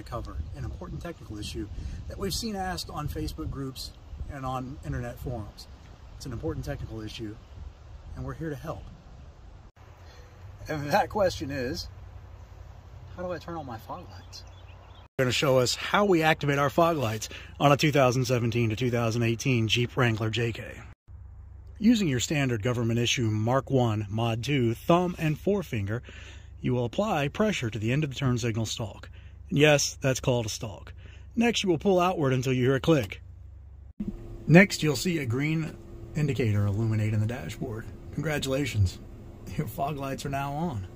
to cover an important technical issue that we've seen asked on Facebook groups and on internet forums. It's an important technical issue, and we're here to help. And that question is, how do I turn on my fog lights? They're going to show us how we activate our fog lights on a 2017 to 2018 Jeep Wrangler JK. Using your standard government issue Mark 1 Mod 2 thumb and forefinger, you will apply pressure to the end of the turn signal stalk. And yes, that's called a stalk. Next, you will pull outward until you hear a click. Next, you'll see a green indicator illuminate in the dashboard. Congratulations, your fog lights are now on.